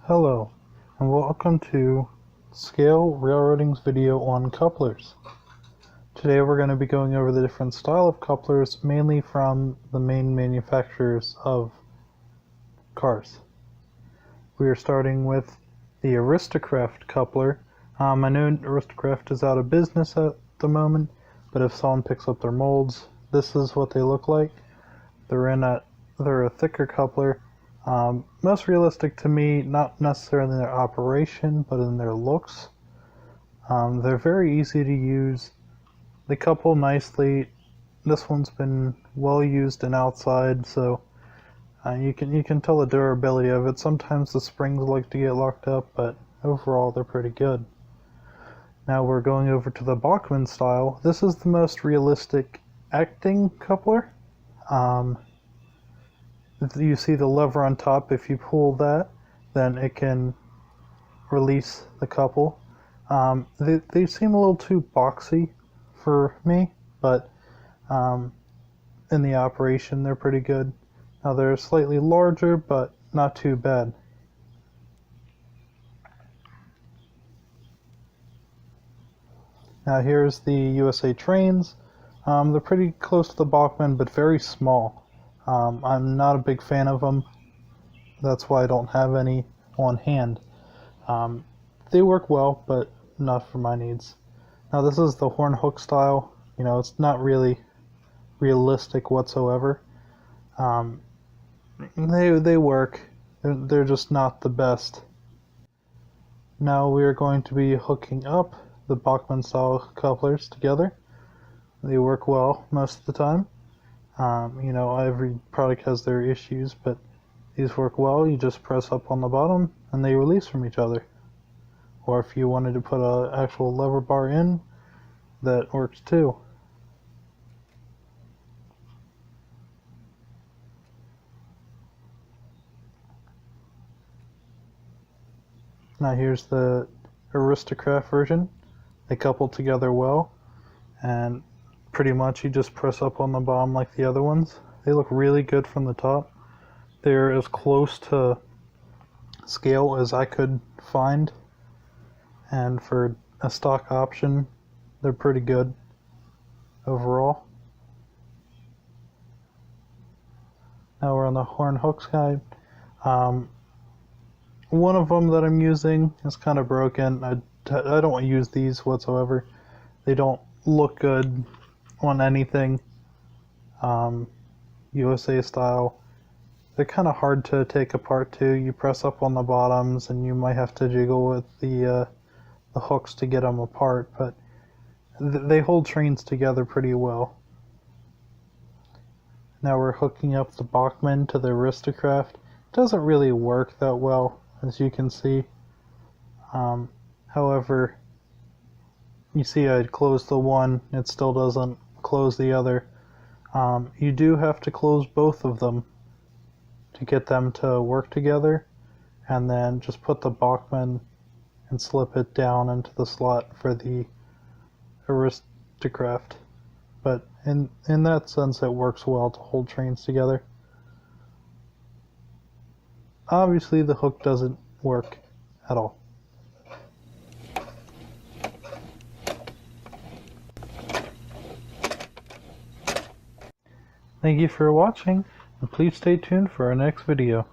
Hello, and welcome to Scale Railroading's video on couplers. Today we're going to be going over the different style of couplers, mainly from the main manufacturers of cars. We are starting with the Aristocraft coupler. I know Aristocraft is out of business at the moment, but if someone picks up their molds, this is what they look like. They're a thicker coupler. Most realistic to me, not necessarily in their operation, but in their looks. They're very easy to use. They couple nicely. This one's been well used and outside, so you can tell the durability of it. Sometimes the springs like to get locked up, but overall they're pretty good. Now we're going over to the Bachmann style. This is the most realistic acting coupler. You see the lever on top. If you pull that, then it can release the couple. They seem a little too boxy for me, but in the operation they're pretty good. Now they're slightly larger, but not too bad. Now here's the USA Trains. They're pretty close to the Bachmann, but very small. I'm not a big fan of them. That's why I don't have any on hand. They work well, but not for my needs. Now this is the horn hook style. You know, it's not really realistic whatsoever. They work. They're just not the best. Now we are going to be hooking up the Bachmann style couplers together. They work well most of the time. You know, every product has their issues, but these work well. You just press up on the bottom and they release from each other. Or if you wanted to put an actual lever bar in, that works too. Now here's the Aristocraft version. They couple together well, and pretty much you just press up on the bottom like the other ones. They look really good from the top. They're as close to scale as I could find, and for a stock option they're pretty good overall. Now we're on the horn hooks guide. One of them that I'm using is kind of broken. I don't use these whatsoever. They don't look good on anything. USA style. They're kind of hard to take apart too. You press up on the bottoms and you might have to jiggle with the hooks to get them apart, but they hold trains together pretty well. Now we're hooking up the Bachmann to the Aristocraft. It doesn't really work that well, as you can see. However, you see I closed the one, it still doesn't close the other. You do have to close both of them to get them to work together, and then just put the Bachmann and slip it down into the slot for the Aristocraft. But in that sense it works well to hold trains together. Obviously the hook doesn't work at all. Thank you for watching, and please stay tuned for our next video.